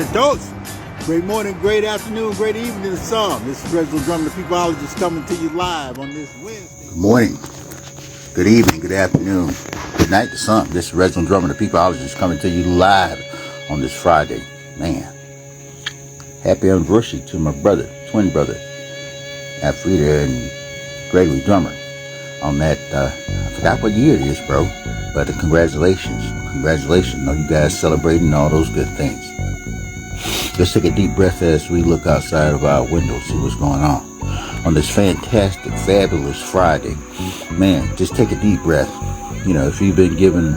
Santos. Great morning, great afternoon, great evening to some. This is Reginald Drummond, the Peopleologist, coming to you live on this Wednesday. Good morning, good evening, good afternoon, good night to some. This is Reginald Drummond, the Peopleologist, coming to you live on this Friday. Man, happy anniversary to my brother, twin brother, Afrida and Gregory Drummer on that, I forgot what year it is, bro, but congratulations. Congratulations. I know you guys celebrating all those good things. Let's take a deep breath as we look outside of our window, see what's going on this fantastic, fabulous Friday. Man, just take a deep breath. You know, if you've been given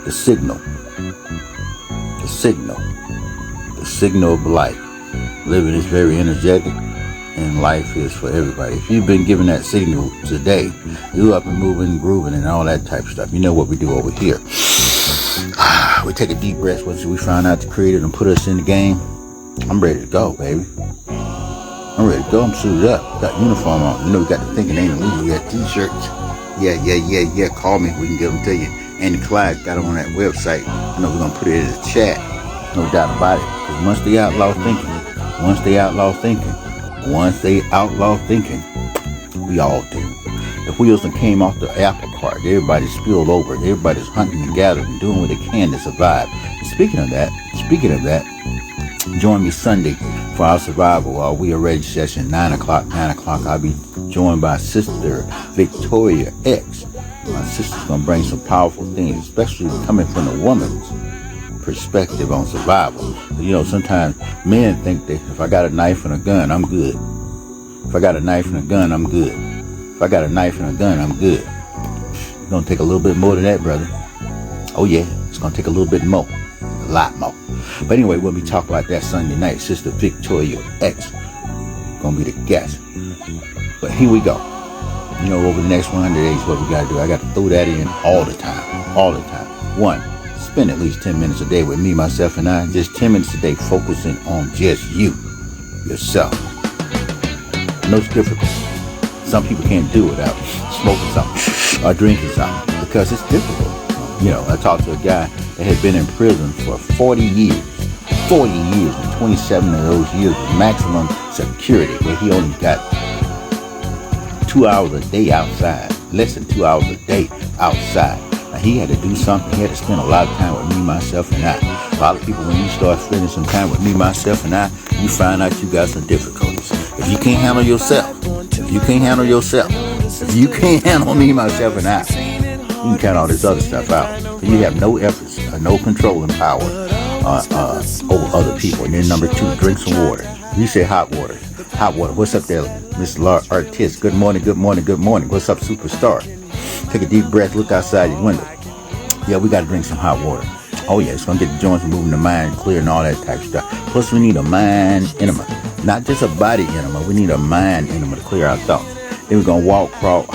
the signal of life, living is very energetic and life is for everybody. If you've been given that signal today, you up and moving, grooving and all that type of stuff. You know what we do over here. We take a deep breath once we find out the creator and put us in the game. I'm ready to go, baby. I'm ready to go. I'm suited up. Got uniform on. You know, we got the thinking ain't illegal. We got t-shirts. Yeah. Call me. We can get them to you. Andy Clyde got them on that website. I know we're going to put it in the chat. No doubt about it. Because once they outlaw thinking, we all do. The wheels that came off the apple cart, everybody spilled over. Everybody's hunting and gathering and doing what they can to survive. And speaking of that, join me Sunday for our survival. Our We Are Ready session, 9 o'clock. I'll be joined by Sister Victoria X. My sister's going to bring some powerful things, especially coming from the woman's perspective on survival. You know, sometimes men think that if I got a knife and a gun, I'm good. If I got a knife and a gun, I'm good. It's going to take a little bit more than that, brother. Oh, yeah. It's going to take a little bit more. A lot more. But anyway, when we talk about that Sunday night, Sister Victoria X going to be the guest. But here we go. You know, over the next 100 days, what we got to do, I got to throw that in all the time. One, spend at least 10 minutes a day with me, myself, and I. Just 10 minutes a day focusing on just you, yourself. I know it's difficult. Some people can't do it without smoking something or drinking something because it's difficult. You know, I talked to a guy that had been in prison for 40 years, and 27 of those years was maximum security, where he only got 2 hours a day outside, less than 2 hours a day outside. Now, he had to do something. He had to spend a lot of time with me, myself, and I. A lot of people, when you start spending some time with me, myself, and I, you find out you got some difficulties. If you can't handle yourself, if you can't handle me, myself, and I, you can count all this other stuff out. You have no efforts, no control and power over other people. And then number 2, drink some water. You say hot water. What's up there, Miss Artist? Good morning. What's up, superstar? Take a deep breath, look outside your window. Yeah, we got to drink some hot water. Oh yeah, it's going to get the joints moving, the mind clear and all that type of stuff. Plus we need a mind enema. Not just a body enema, we need a mind enema to clear our thoughts. Then we're going to walk, crawl,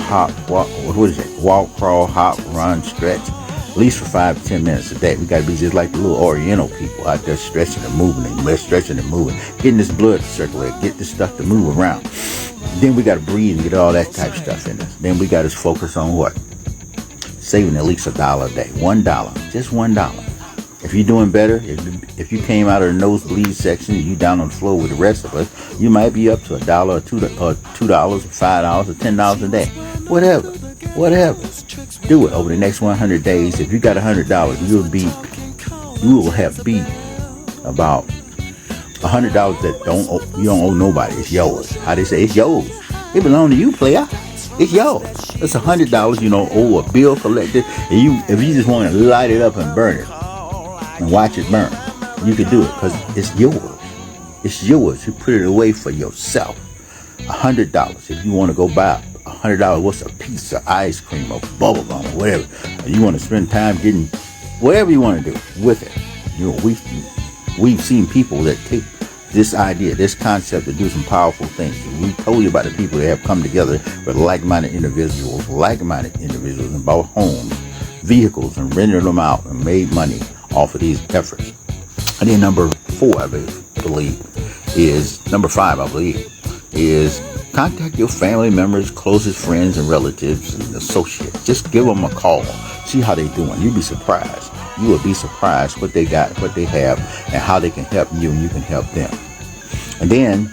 hop, run, stretch, at least for 5 to 10 minutes a day. We got to be just like the little Oriental people out there stretching and moving, getting this blood to circulate, get this stuff to move around. Then we got to breathe and get all that type of stuff in us. Then we got to focus on what? Saving at least $1 a day. $1, just $1. If you're doing better, if you came out of the nosebleed section and you down on the floor with the rest of us, you might be up to $1 or $2 or $5 or $10 a day. Whatever. Do it over the next 100 days. If you got $100, you will have beat about $100 that you don't owe nobody. It's yours. How they say, it's yours. It belongs to you, player. It's yours. It's $100 you don't owe a bill collector. And if you just want to light it up and burn it and watch it burn, you can do it because it's yours. It's yours. You put it away for yourself. $100. If you want to go buy $100, what's a piece of ice cream or bubble gum or whatever, and you want to spend time getting whatever you want to do with it. You know, we've seen people that take this idea, this concept, to do some powerful things. And we told you about the people that have come together with like-minded individuals and bought homes, vehicles, and rented them out and made money off of these efforts. And then number 5, I believe, is contact your family members, closest friends and relatives and associates. Just give them a call. See how they're doing. You'd be surprised. You will be surprised what they got, what they have, and how they can help you and you can help them. And then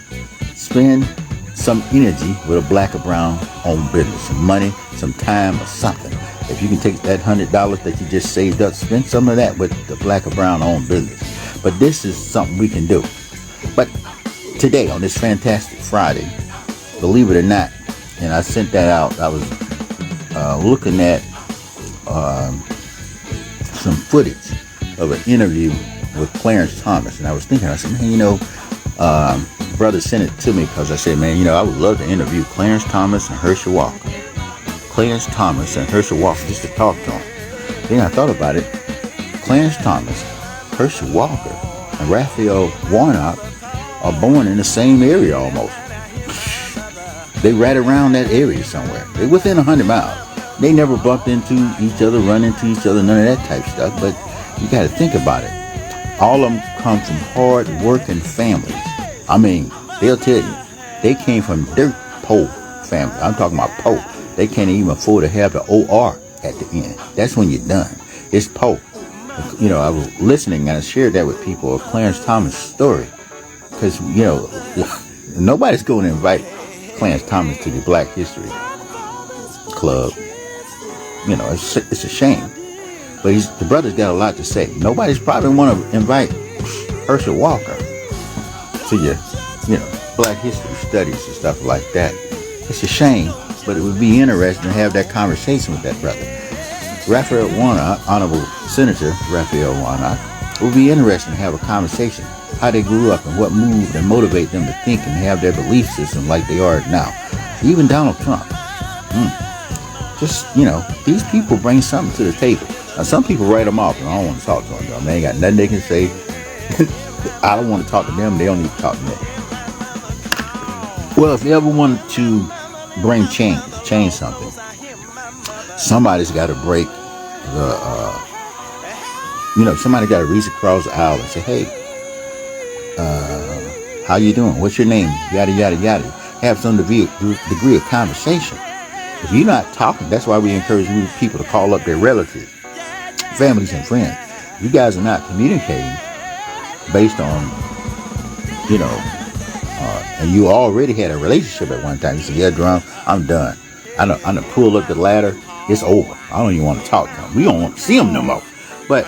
spend some energy with a black or brown owned business, some money, some time, or something. If you can take that $100 that you just saved up, spend some of that with the black or brown owned business. But this is something we can do. But today, on this fantastic Friday, believe it or not, and I sent that out, I was looking at some footage of an interview with Clarence Thomas, and I was thinking, I said, man, brother sent it to me because I said, man, I would love to interview Clarence Thomas and Herschel Walker. Clarence Thomas and Herschel Walker, just to talk to him. Then I thought about it. Clarence Thomas, Herschel Walker, and Raphael Warnock are born in the same area almost. They right around that area somewhere. They're within 100 miles. They never bumped into each other, run into each other, none of that type stuff. But you got to think about it. All of them come from hard-working families. I mean, they'll tell you, they came from dirt poor families. I'm talking about poor. They can't even afford to have the OR at the end. That's when you're done. It's poor. I was listening and I shared that with people of Clarence Thomas' story. Because, nobody's going to invite Clarence Thomas to the Black History Club. It's a shame. But the brother's got a lot to say. Nobody's probably want to invite Herschel Walker to your, Black History studies and stuff like that. It's a shame, but it would be interesting to have that conversation with that brother. Raphael Warnock, Honorable Senator Raphael Warnock, it would be interesting to have a conversation. How they grew up and what moved and motivate them to think and have their belief system like they are now. Even Donald Trump. These people bring something to the table. Now, some people write them off and I don't want to talk to them. They ain't got nothing they can say. I don't want to talk to them. They don't need to talk to me. Well, if you ever wanted to bring change something, somebody's got to break somebody got to reach across the aisle and say, hey, how you doing? What's your name? Yada, yada, yada. Have some degree of conversation. If you're not talking, that's why we encourage people to call up their relatives, families, and friends. You guys are not communicating based on, and you already had a relationship at one time. You said, yeah, Drum, I'm done. I done pulled up the ladder. It's over. I don't even want to talk to them. We don't want to see them no more. But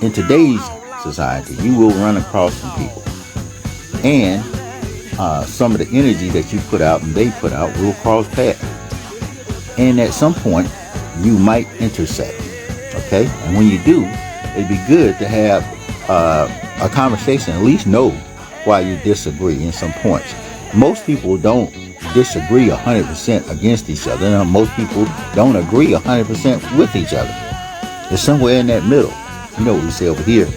in today's society, you will run across some people. And some of the energy that you put out and they put out will cross paths. And at some point, you might intersect. Okay? And when you do, it'd be good to have a conversation, at least know why you disagree in some points. Most people don't disagree 100% against each other. And most people don't agree 100% with each other. It's somewhere in that middle. You know what we say over here.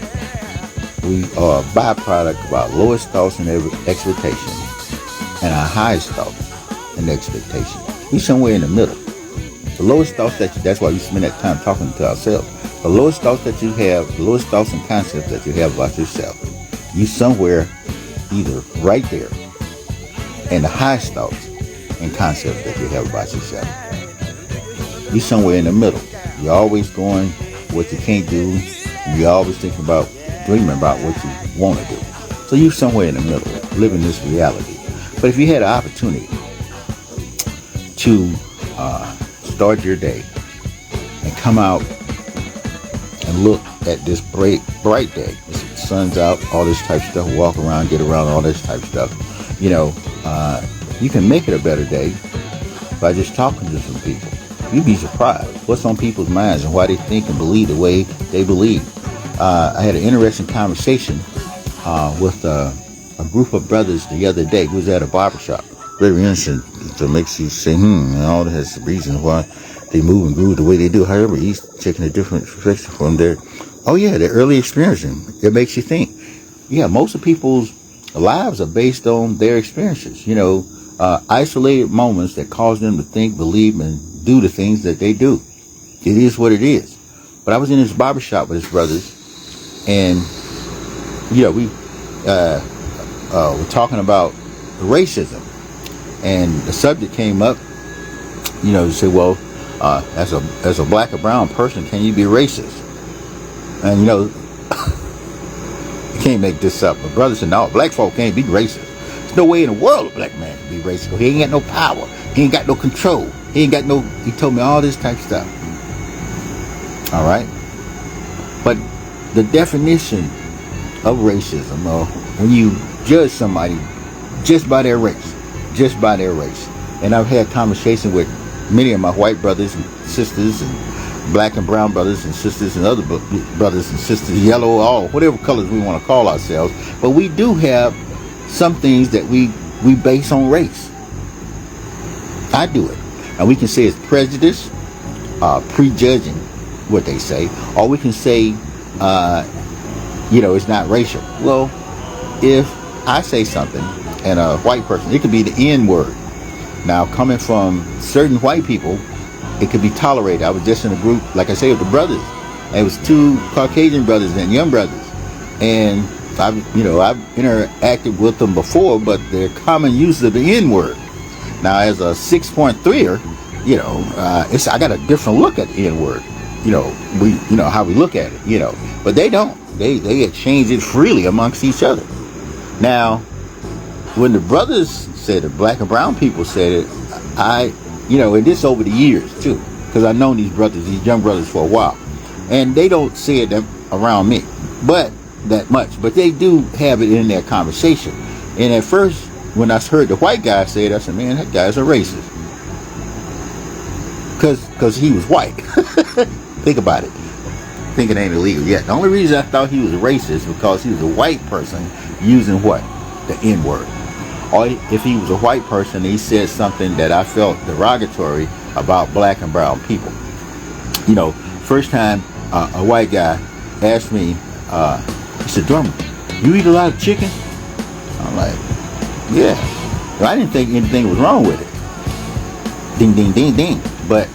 We are a byproduct of our lowest thoughts and expectations and our highest thoughts and expectations. We somewhere in the middle. The lowest thoughts that's why we spend that time talking to ourselves. The lowest thoughts that you have, the lowest thoughts and concepts that you have about yourself, you somewhere either right there. And the highest thoughts and concepts that you have about yourself, you somewhere in the middle. You're always going what you can't do. You're always thinking about, dreaming about what you want to do. So you're somewhere in the middle, living this reality. But if you had an opportunity to start your day and come out and look at this bright day, the sun's out, all this type of stuff, walk around, get around, all this type of stuff, you can make it a better day by just talking to some people. You'd be surprised what's on people's minds and why they think and believe the way they believe. I had an interesting conversation with a group of brothers the other day who was at a barbershop. Very interesting. It makes you say, and all that has reasons why they move and groove the way they do. However, he's taking a different perspective from their early experience. It makes you think. Yeah, most of people's lives are based on their experiences. Isolated moments that cause them to think, believe, and do the things that they do. It is what it is. But I was in this barbershop with his brothers, and we were talking about racism, and the subject came up. You say, well, as a black or brown person, can you be racist? And you know, you can't make this up. My brother said, no, black folk can't be racist. There's no way in the world a black man can be racist. He ain't got no power. He ain't got no control. He told me all this type of stuff. All right? But the definition of racism, when you judge somebody just by their race, and I've had conversations with many of my white brothers and sisters, and black and brown brothers and sisters, and other brothers and sisters, yellow, all whatever colors we want to call ourselves, but we do have some things that we base on race. I do it, and we can say it's prejudice, prejudging what they say, or we can say it's not racial. Well, if I say something and a white person, it could be the N word. Now, coming from certain white people, it could be tolerated. I was just in a group, like I say, with the brothers. And it was 2 Caucasian brothers and young brothers, and I've interacted with them before, but they're common use of the N word. Now, as a 6.3er, I got a different look at the N word. How we look at it. But they don't. They exchange it freely amongst each other. Now, when the brothers said it, black and brown people said it, and this over the years too, because I've known these young brothers for a while, and they don't say it around me, but that much. But they do have it in their conversation. And at first, when I heard the white guy say it, I said, man, that guy's a racist, because he was white. Think about it. Think it ain't illegal yet. The only reason I thought he was racist because he was a white person using what? The N word. Or if he was a white person, he said something that I felt derogatory about black and brown people. First time a white guy asked me, he said, Drummer, you eat a lot of chicken? I'm like, yeah. Well, I didn't think anything was wrong with it. Ding, ding, ding, ding. But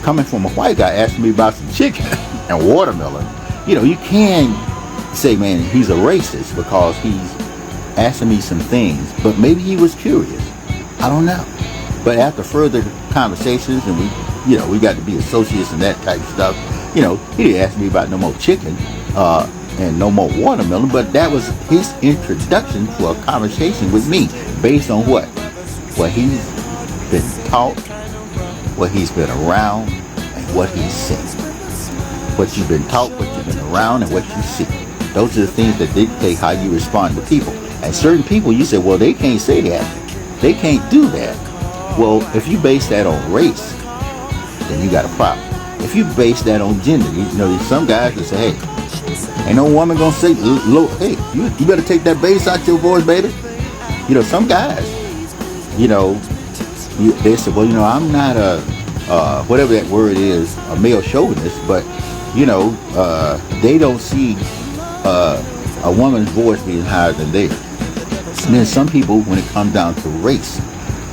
coming from a white guy asking me about some chicken and watermelon, you can say, man, he's a racist because he's asking me some things, but maybe he was curious. I don't know. But after further conversations, and we got to be associates and that type of stuff, he didn't ask me about no more chicken and no more watermelon, but that was his introduction to a conversation with me based on what he's been taught, what he's been around, and what he's seen. What you've been taught, what you've been around, and what you see. Those are the things that dictate how you respond to people. And certain people, you say, well, they can't say that. They can't do that. Well, if you base that on race, then you got a problem. If you base that on gender, some guys will say, hey, ain't no woman gonna say, hey, you better take that bass out your voice, baby. Some guys, they say, well, I'm not a, whatever that word is, a male chauvinist, but, they don't see a woman's voice being higher than theirs. And then some people, when it comes down to race,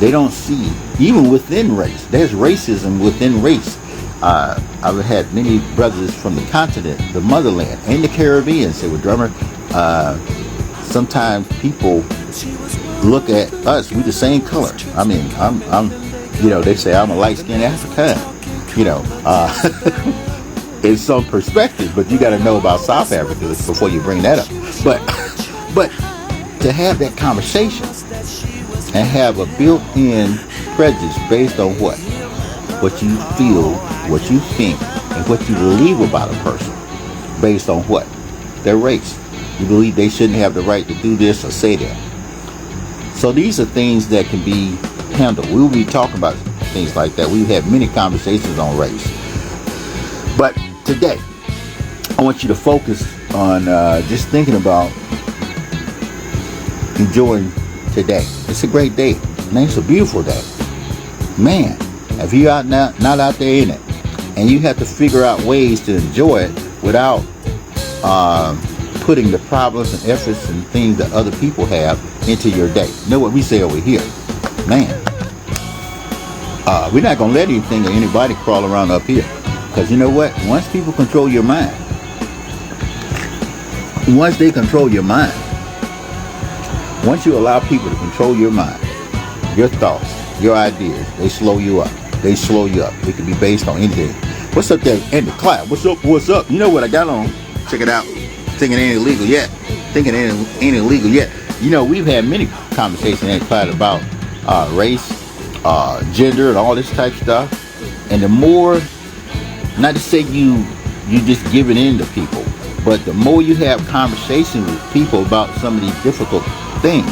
they don't see, even within race, there's racism within race. I've had many brothers from the continent, the motherland, and the Caribbean say, well, Drummer, sometimes people look at us, we the same color. I mean, I'm they say I'm a light-skinned African, in some perspective, but you got to know about South Africa before you bring that up. But to have that conversation and have a built-in prejudice based on what you feel, what you think, and what you believe about a person based on what? Their race. You believe they shouldn't have the right to do this or say that. So these are things that can be handled. We will be talking about things like that. We've had many conversations on race. But today, I want you to focus on just thinking about enjoying today. It's a great day. Man, it's a beautiful day. Man, if you're not out there in it, and you have to figure out ways to enjoy it without putting the problems and efforts and things that other people have into your day. You know what we say over here? Man, we're not going to let anything or anybody crawl around up here. Because you know what? Once people control your mind, once they control your mind, once you allow people to control your mind, your thoughts, your ideas, they slow you up. They slow you up. It can be based on anything. What's up there, Andy Clapp? What's up? What's up? You know what I got on? Check it out. Think it ain't illegal yet. Think it ain't illegal yet. You know, we've had many conversations about race, gender, and all this type of stuff. And the more, not to say you just giving in to people, but the more you have conversations with people about some of these difficult things,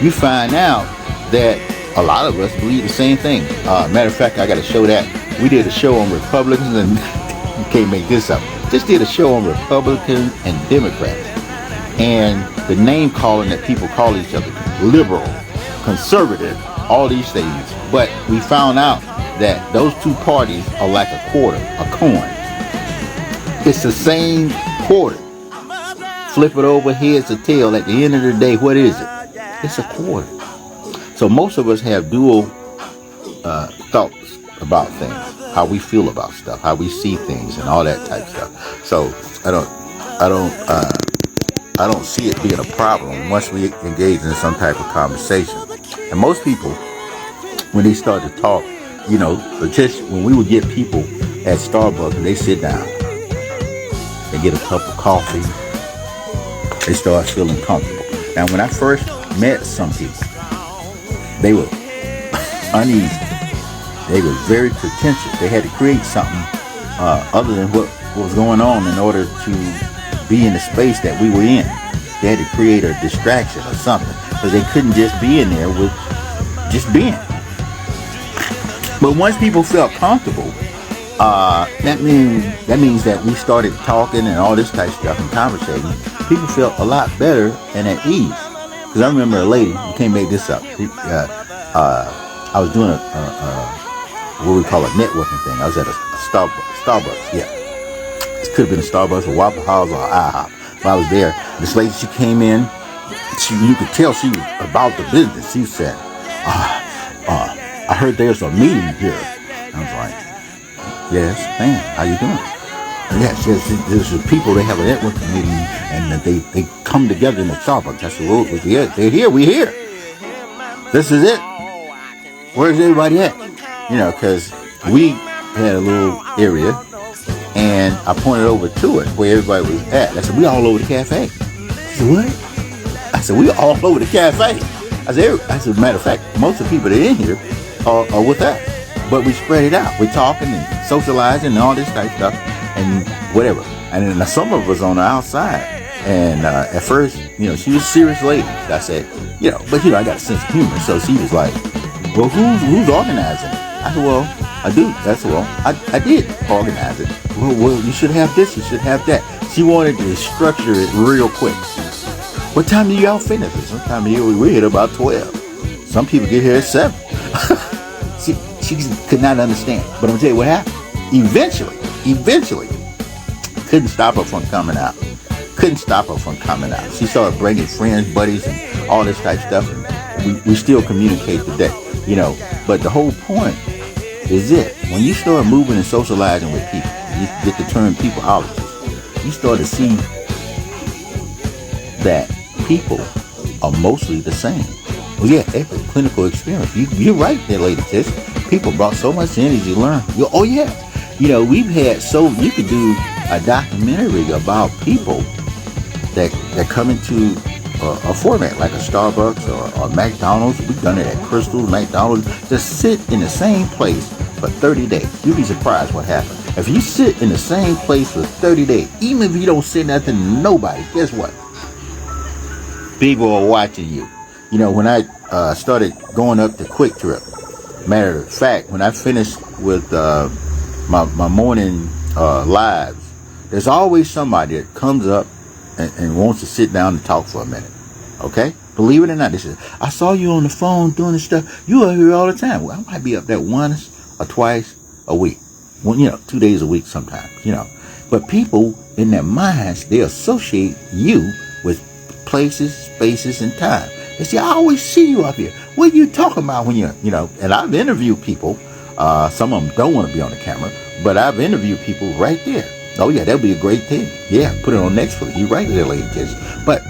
you find out that a lot of us believe the same thing. Matter of fact, I got to show that. We did a show on Republicans, and you can't make this up. Just did a show on Republicans and Democrats, and the name calling that people call each other, liberal, conservative, all these things. But we found out that those two parties are like a quarter, a coin. It's the same quarter. Flip it over, heads or tail. At the end of the day, what is it? It's a quarter. So most of us have dual thoughts about things, how we feel about stuff, how we see things, and all that type of stuff. So I don't see it being a problem once we engage in some type of conversation. And most people, when they start to talk, you know, just when we would get people at Starbucks and they sit down, they get a cup of coffee, they start feeling comfortable. Now, when I first met some people, they were uneasy. They were very pretentious. They had to create something other than what was going on in order to be in the space that we were in. They had to create a distraction or something, because they couldn't just be in there with just being. But once people felt comfortable, that means that we started talking and all this type of stuff and conversating. People felt a lot better and at ease. Because I remember a lady, you can't make this up. I was doing what we call a networking thing. I was at a Starbucks. Yeah, it could have been a Starbucks or Waffle House or IHOP. When I was there, this lady, she came in. You could tell she was about the business. She said, "I heard there's a meeting here." I was like, "Yes, ma'am. How you doing?" Yes, there's people. They have a networking meeting, and they come together in the Starbucks. I said, "Well, they're here. We're here. This is it. Where's everybody at?" You know, because we had a little area, and I pointed over to it where everybody was at. I said, "We all over the cafe." She said, "What?" I said, "We all over the cafe." I said, matter of fact, most of the people that are in here are with us, but we spread it out. We're talking and socializing and all this type of stuff and whatever. And then some of us on the outside. And at first, you know, she was a serious lady. I said, you know, but you know, I got a sense of humor. So she was like, "Well, who's organizing it?" I said, "Well, I do." That's well, I did organize it. Well, you should have this, you should have that. She wanted to structure it real quick. What time do y'all finish? Sometime we're here about 12. Some people get here at 7. She could not understand. But I'm gonna tell you what happened. Eventually, couldn't stop her from coming out. She started bringing friends, buddies, and all this type of stuff. And we still communicate today, you know. But the whole point is it. When you start moving and socializing with people, you get the term peopleologists, you start to see that people are mostly the same. Well, yeah, every clinical experience. You're right there, Lady Tish. People brought so much energy to learn. Oh, yeah. You know, we've had you could do a documentary about people that come into a format like a Starbucks or McDonald's. We've done it at Crystal's, McDonald's. Just sit in the same place for 30 days. You'd be surprised what happens. If you sit in the same place for 30 days, even if you don't say nothing to nobody, guess what? People are watching you. You know, when I started going up to Quick Trip, matter of fact, when I finished with my morning lives, there's always somebody that comes up and wants to sit down and talk for a minute. Okay? Believe it or not, they say, "I saw you on the phone doing this stuff. You are here all the time." Well, I might be up there once or twice a week. Well, you know, 2 days a week sometimes, you know. But people in their minds, they associate you with places, spaces, and time. They say, "I always see you up here. What are you talking about when you're," you know? And I've interviewed people. Some of them don't want to be on the camera, but I've interviewed people right there. Oh yeah, that'll be a great thing. Yeah, put it on Netflix. You're right there, Lady Tish. But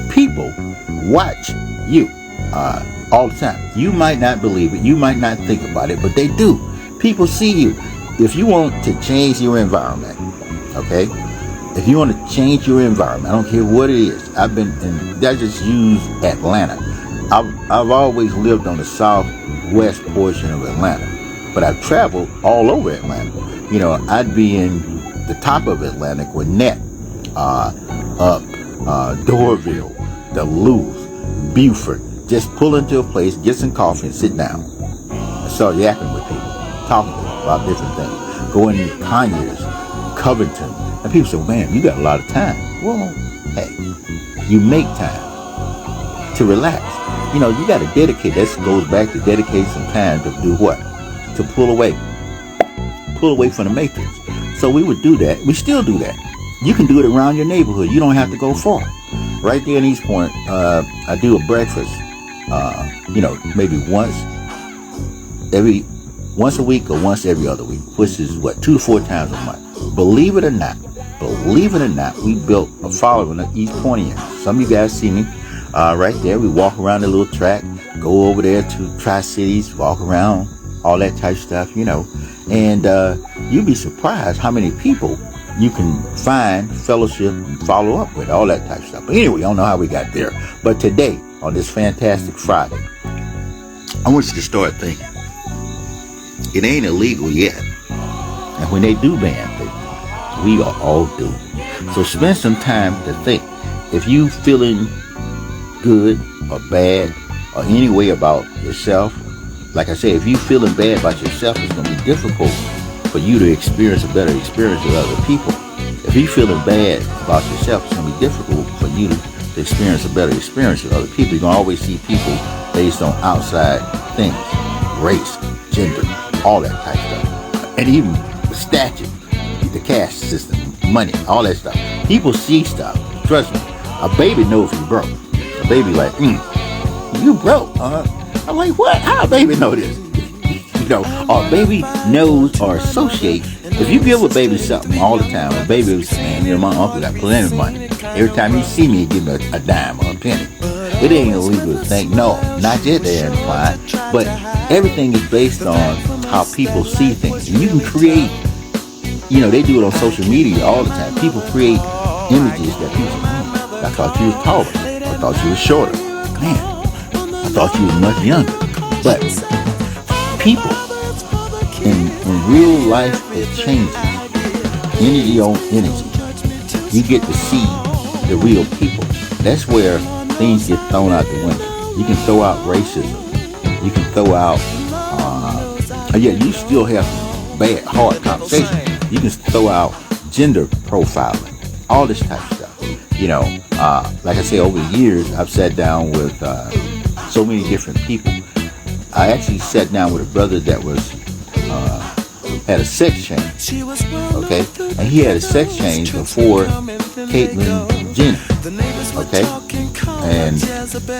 people watch you all the time. You might not believe it. You might not think about it, but they do. People see you. If you want to change your environment, okay? If you want to change your environment, I don't care what it is. I've been, and I just use Atlanta. I've always lived on the southwest portion of Atlanta, but I've traveled all over Atlanta. You know, I'd be in the top of Atlanta, Gwinnett, up Dorville, Duluth, Beaufort. Just pull into a place, get some coffee, and sit down. And start yapping with people, talking to them about different things. Go in Conyers, Covington, and people say, "Man, you got a lot of time." Well, hey, you make time to relax. You know, you got to dedicate. That goes back to dedicate some time to do what? To pull away from the matrix. So we would do that. We still do that. You can do it around your neighborhood. You don't have to go far. Right there in East Point, I do a breakfast. You know, maybe once a week or once every other week, which is what, 2 to 4 times a month. Believe it or not, we built a following of East Pointians. Some of you guys see me right there. We walk around the little track, go over there to Tri-Cities, walk around, all that type of stuff, you know. And you'd be surprised how many people you can find, fellowship, and follow up with, all that type of stuff. But anyway, I don't know how we got there. But today, on this fantastic Friday, I want you to start thinking. It ain't illegal yet. And when they do ban things, we are all doomed. So spend some time to think. If you feeling good or bad or any way about yourself, like I said, if you feeling bad about yourself, it's going to be difficult for you to experience a better experience with other people. If you feeling bad about yourself, it's going to be difficult for you to experience a better experience with other people. You're going to always see people based on outside things, race, gender, all that type of stuff. And even the statute, the caste system, money, all that stuff. People see stuff. Trust me. A baby knows he's broke. A baby like, you broke, huh? I'm like, what? How a baby know this? You know, or a baby knows or associates. If you give a baby something all the time, a baby will say, man, you know, my uncle got plenty of money. Every time he see me, he give me a dime or a penny. It ain't illegal to think, no, not yet they're implied, but everything is based on how people see things. And you can create, you know, they do it on social media all the time. People create images that people say, I thought you was taller. I thought you was shorter. Man, I thought you was much younger. But people in real life, it changes. Energy on energy. You get to see the real people. That's where things get thrown out the window. You can throw out racism. You can throw out, you still have bad, hard conversations. You can throw out gender profiling, all this type of stuff. You know, like I say, over the years, I've sat down with so many different people. I actually sat down with a brother that was had a sex change, okay? And he had a sex change before Caitlyn Jenner, okay? And,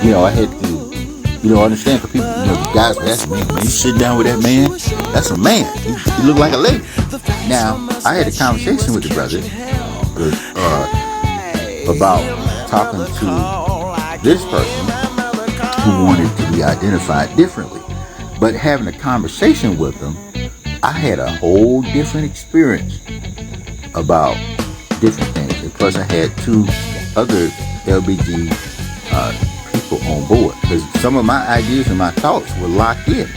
you know, I had to, you know, understand, because people, you know, the guys were asking me, when you sit down with that man, that's a man. You look like a lady. Now, I had a conversation with the brother about talking to this person who wanted to be identified differently. But having a conversation with them, I had a whole different experience about different things. And plus, I had 2 other LBG people on board, because some of my ideas and my thoughts were locked in.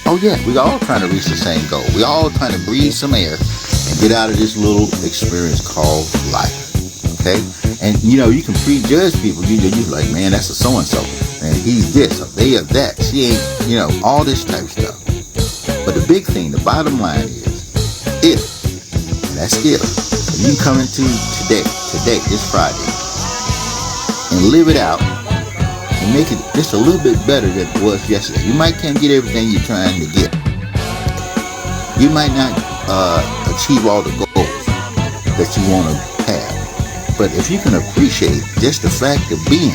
Oh yeah, we all trying to reach the same goal. We all trying to breathe some air and get out of this little experience called life. Okay? And you know, you can prejudge people. You're like, man, that's a so-and-so. And he's this, or they are that. She ain't, you know, all this type of stuff. But the big thing, the bottom line is, if, and that's if you come into today, this Friday, and live it out, and make it just a little bit better than it was yesterday. You might can't get everything you're trying to get. You might not achieve all the goals that you want to have. But if you can appreciate just the fact of being,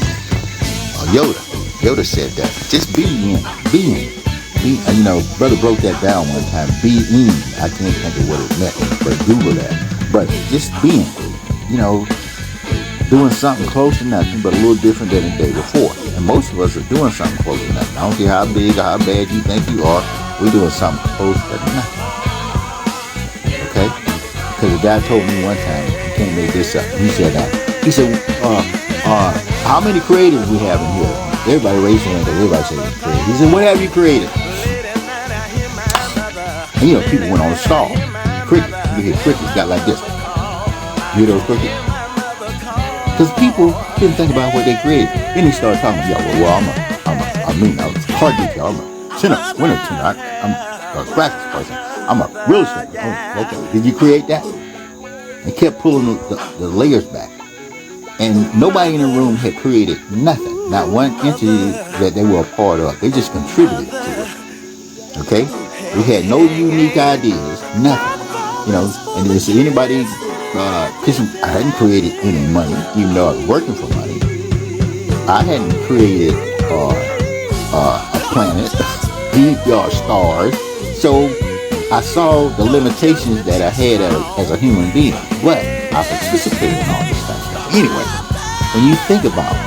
Yoda said that, just being. You know, brother broke that down one time. Being, I can't think of what it meant, but Google that. But just being, you know, doing something close to nothing, but a little different than the day before. And most of us are doing something close to nothing. I don't care how big or how bad you think you are, we're doing something close to nothing. Okay? Because a guy told me one time, you can't make this up. He said, how many creatives we have in here? Everybody raised their hand. Everybody said creative. He said, what have you created? And you know, people went on a stall. Crickets. You hear crickets got like this. You hear those crickets? Because people didn't think about what they created. Then they started talking, I was a car detail. I'm a winner tuner. I'm a graphics person. I'm a real estate. Oh, okay. Did you create that? And kept pulling the layers back. And nobody in the room had created nothing. Not one entity that they were a part of. They just contributed to it. Okay? We had no unique ideas. Nothing. You know, and if anybody, because I hadn't created any money, even though I was working for money. I hadn't created a planet, stars. So I saw the limitations that I had as a human being. But I participated in all this stuff. Anyway, when you think about it,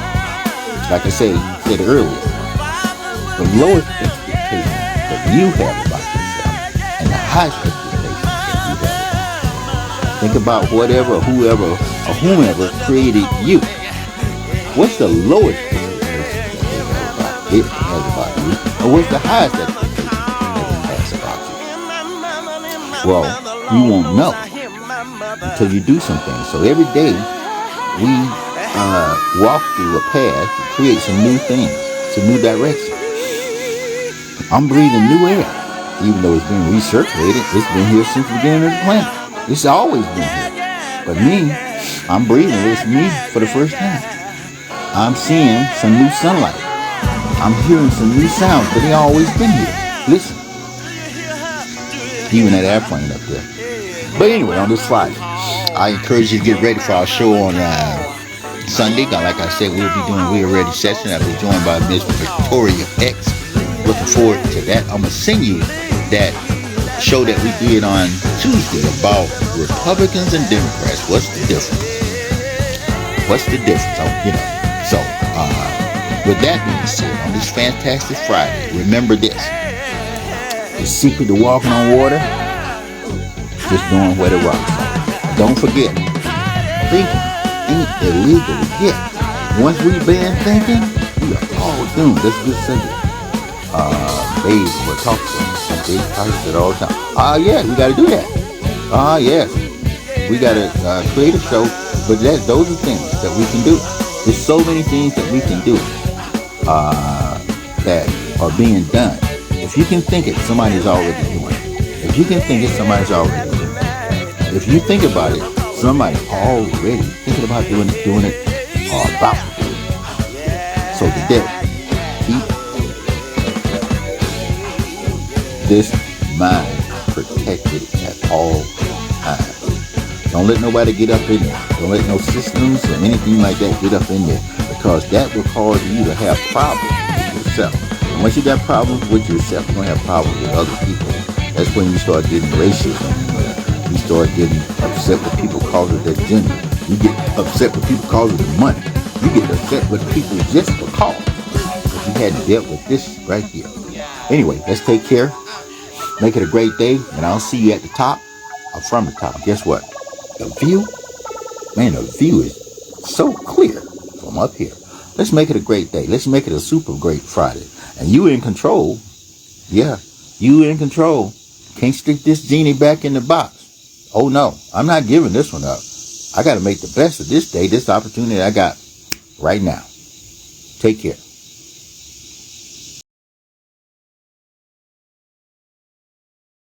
like I said earlier, the lowest expectation that you have about yourself and the highest expectation that you have about yourself. Think about whatever, whoever, or whomever created you. What's the lowest expectation that it has about you? Or what's the highest expectation that it has about you? Well, you won't know until you do some things. So every day we walk through a path to create some new things, some new direction. I'm breathing new air, even though it's been recirculated. It's been here since the beginning of the planet. It's always been here. But me, I'm breathing. It's me for the first time. I'm seeing some new sunlight. I'm hearing some new sounds, but they always been here. Listen, even that airplane up there. But anyway, on this Friday, I encourage you to get ready for our show on Sunday. Like I said, we'll be doing We Are Ready session. I'll be joined by Miss Victoria X. Looking forward to that. I'm going to send you that show that we did on Tuesday about Republicans and Democrats. What's the difference? So, with that being said, on this fantastic Friday, remember this. The secret to walking on water, just doing what it rocks. Don't forget, thinking ain't illegal yet. Once we ban thinking, we are all doomed. That's a good subject. Babe will talk to us. They talk it all the time. Yeah, we got to do that. Yes, we got to create a show. But those are things that we can do. There's so many things that we can do that are being done. If you can think it, somebody's already doing it. If you can think it, somebody's already doing it. If you think about it, somebody's already thinking about doing it, or about to do it. So today, keep this mind protected at all times. Don't let nobody get up in there. Don't let no systems or anything like that get up in there, because that will cause you to have problems with yourself. And once you got problems with yourself, you're going to have problems with other people. That's when you start getting racism. You start getting upset with people because of their gender. You get upset with people because of the money. You get upset with people just because you hadn't dealt with this right here. Anyway, let's take care. Make it a great day, and I'll see you at the top or from the top. Guess what? The view, man, the view is so clear from up here. Let's make it a great day. Let's make it a super great Friday. And you in control. Yeah, you in control. Can't stick this genie back in the box. Oh no, I'm not giving this one up. I got to make the best of this day, this opportunity I got right now. Take care.